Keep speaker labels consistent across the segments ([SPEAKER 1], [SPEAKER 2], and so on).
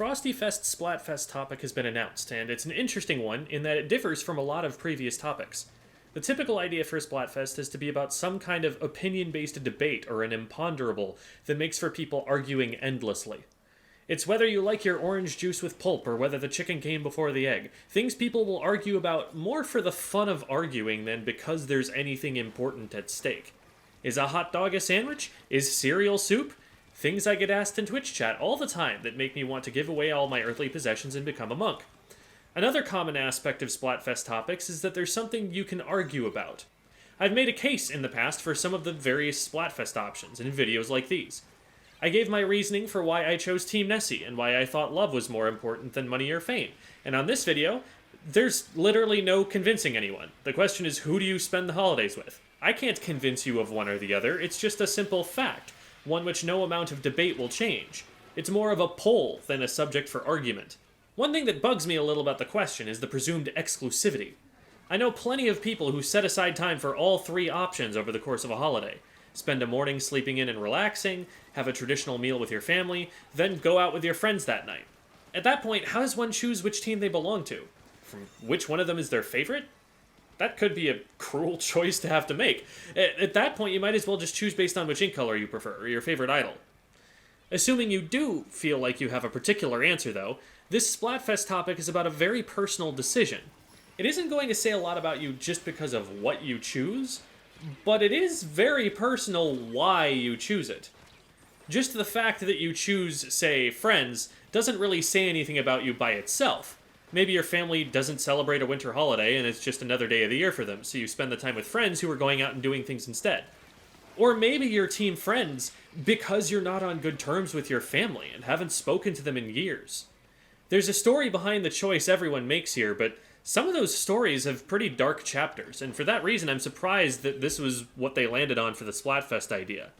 [SPEAKER 1] Frosty Fest Splatfest topic has been announced, and it's an interesting one in that it differs from a lot of previous topics. The typical idea for Splatfest is to be about some kind of opinion-based debate or an imponderable that makes for people arguing endlessly. It's whether you like your orange juice with pulp or whether the chicken came before the egg. Things people will argue about more for the fun of arguing than because there's anything important at stake. Is a hot dog a sandwich? Is cereal soup? Things I get asked in Twitch chat all the time that make me want to give away all my earthly possessions and become a monk. Another common aspect of Splatfest topics is that there's something you can argue about. I've made a case in the past for some of the various Splatfest options in videos like these. I gave my reasoning for why I chose Team Nessie and why I thought love was more important than money or fame. And on this video, there's literally no convincing anyone. The question is, who do you spend the holidays with? I can't convince you of one or the other, it's just a simple fact. One which no amount of debate will change. It's more of a poll than a subject for argument. One thing that bugs me a little about the question is the presumed exclusivity. I know plenty of people who set aside time for all three options over the course of a holiday. Spend a morning sleeping in and relaxing, have a traditional meal with your family, then go out with your friends that night. At that point, how does one choose which team they belong to? From which one of them is their favorite? That could be a cruel choice to have to make. At that point, you might as well just choose based on which ink color you prefer, or your favorite idol. Assuming you do feel like you have a particular answer, though, this Splatfest topic is about a very personal decision. It isn't going to say a lot about you just because of what you choose, but it is very personal why you choose it. Just the fact that you choose, say, friends, doesn't really say anything about you by itself. Maybe your family doesn't celebrate a winter holiday and it's just another day of the year for them, so you spend the time with friends who are going out and doing things instead. Or maybe you're team friends because you're not on good terms with your family and haven't spoken to them in years. There's a story behind the choice everyone makes here, but some of those stories have pretty dark chapters, and for that reason I'm surprised that this was what they landed on for the Splatfest idea.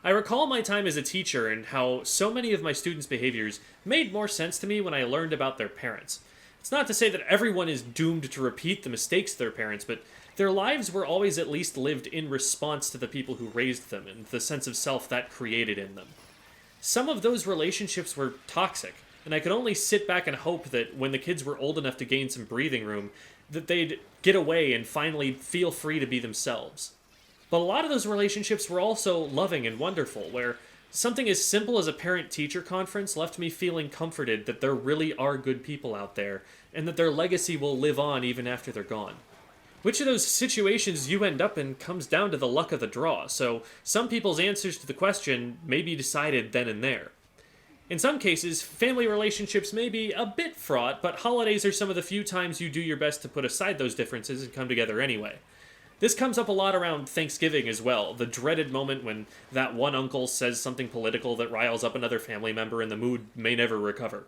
[SPEAKER 1] I recall my time as a teacher and how so many of my students' behaviors made more sense to me when I learned about their parents. It's not to say that everyone is doomed to repeat the mistakes of their parents, but their lives were always at least lived in response to the people who raised them and the sense of self that created in them. Some of those relationships were toxic, and I could only sit back and hope that when the kids were old enough to gain some breathing room, that they'd get away and finally feel free to be themselves. But a lot of those relationships were also loving and wonderful, where something as simple as a parent-teacher conference left me feeling comforted that there really are good people out there, and that their legacy will live on even after they're gone. Which of those situations you end up in comes down to the luck of the draw, so some people's answers to the question may be decided then and there. In some cases, family relationships may be a bit fraught, but holidays are some of the few times you do your best to put aside those differences and come together anyway. This comes up a lot around Thanksgiving as well, the dreaded moment when that one uncle says something political that riles up another family member and the mood may never recover.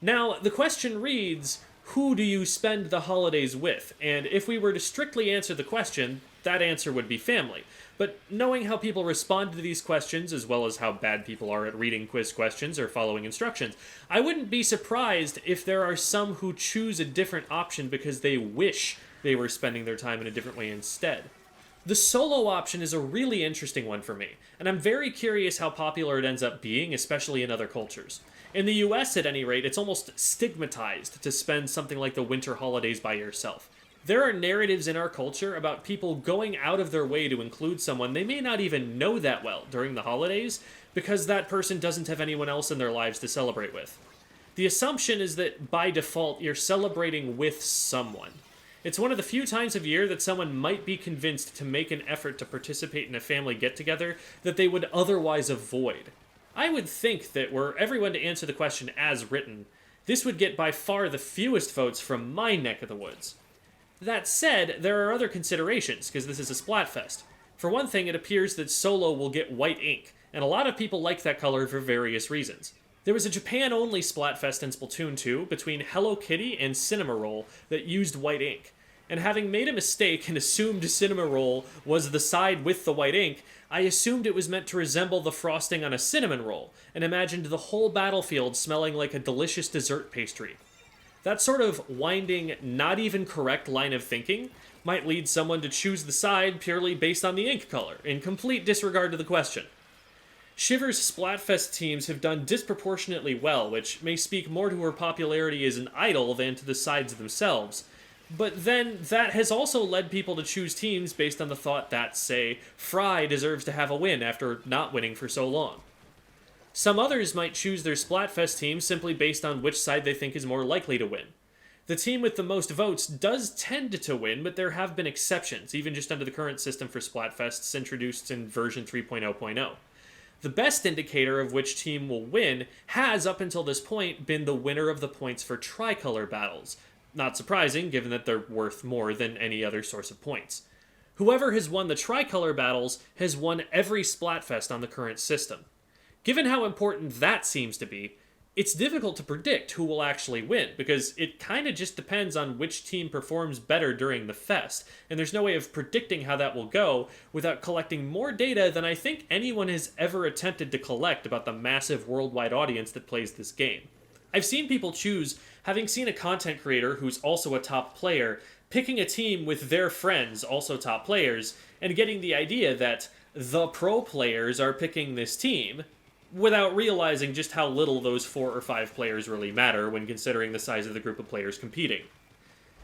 [SPEAKER 1] Now, the question reads, who do you spend the holidays with? And if we were to strictly answer the question, that answer would be family. But knowing how people respond to these questions, as well as how bad people are at reading quiz questions or following instructions, I wouldn't be surprised if there are some who choose a different option because they wish they were spending their time in a different way instead. The solo option is a really interesting one for me, and I'm very curious how popular it ends up being, especially in other cultures. In the US, at any rate, it's almost stigmatized to spend something like the winter holidays by yourself. There are narratives in our culture about people going out of their way to include someone they may not even know that well during the holidays because that person doesn't have anyone else in their lives to celebrate with. The assumption is that, by default, you're celebrating with someone. It's one of the few times of year that someone might be convinced to make an effort to participate in a family get-together that they would otherwise avoid. I would think that were everyone to answer the question as written, this would get by far the fewest votes from my neck of the woods. That said, there are other considerations, because this is a Splatfest. For one thing, it appears that Solo will get white ink, and a lot of people like that color for various reasons. There was a Japan-only Splatfest in Splatoon 2 between Hello Kitty and Cinnamoroll that used white ink. And having made a mistake and assumed Cinnamoroll was the side with the white ink, I assumed it was meant to resemble the frosting on a cinnamon roll, and imagined the whole battlefield smelling like a delicious dessert pastry. That sort of winding, not even correct line of thinking might lead someone to choose the side purely based on the ink color, in complete disregard to the question. Shiver's Splatfest teams have done disproportionately well, which may speak more to her popularity as an idol than to the sides themselves. But then, that has also led people to choose teams based on the thought that, say, Fry deserves to have a win after not winning for so long. Some others might choose their Splatfest team simply based on which side they think is more likely to win. The team with the most votes does tend to win, but there have been exceptions, even just under the current system for Splatfests introduced in version 3.0.0. The best indicator of which team will win has, up until this point, been the winner of the points for tricolor battles. Not surprising, given that they're worth more than any other source of points. Whoever has won the tricolor battles has won every Splatfest on the current system. Given how important that seems to be, it's difficult to predict who will actually win, because it kinda just depends on which team performs better during the fest, and there's no way of predicting how that will go without collecting more data than I think anyone has ever attempted to collect about the massive worldwide audience that plays this game. I've seen people choose, having seen a content creator who's also a top player, picking a team with their friends, also top players, and getting the idea that the pro players are picking this team, without realizing just how little those 4 or 5 players really matter when considering the size of the group of players competing.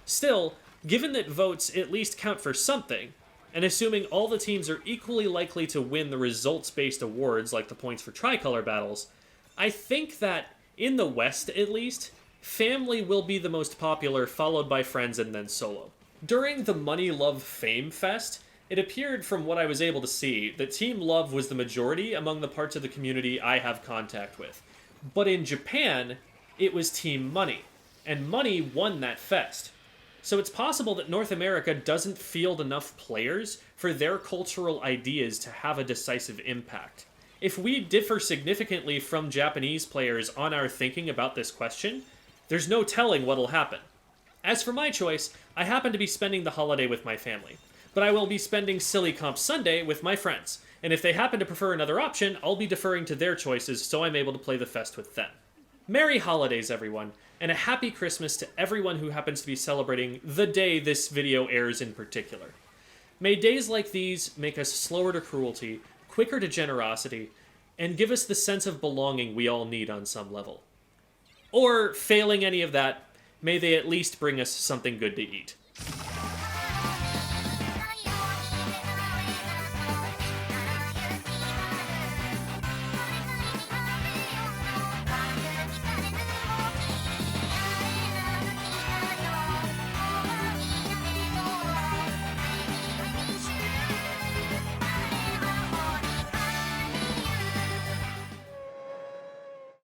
[SPEAKER 1] Still, given that votes at least count for something, and assuming all the teams are equally likely to win the results-based awards like the points for tricolor battles, I think that, in the West at least, family will be the most popular, followed by friends and then solo. During the Money Love Fame Fest, it appeared from what I was able to see that Team Love was the majority among the parts of the community I have contact with. But in Japan, it was Team Money, and Money won that fest. So it's possible that North America doesn't field enough players for their cultural ideas to have a decisive impact. If we differ significantly from Japanese players on our thinking about this question, there's no telling what'll happen. As for my choice, I happen to be spending the holiday with my family. But I will be spending Silly Comp Sunday with my friends, and if they happen to prefer another option, I'll be deferring to their choices so I'm able to play the fest with them. Merry holidays, everyone, and a happy Christmas to everyone who happens to be celebrating the day this video airs in particular. May days like these make us slower to cruelty, quicker to generosity, and give us the sense of belonging we all need on some level. Or, failing any of that, may they at least bring us something good to eat.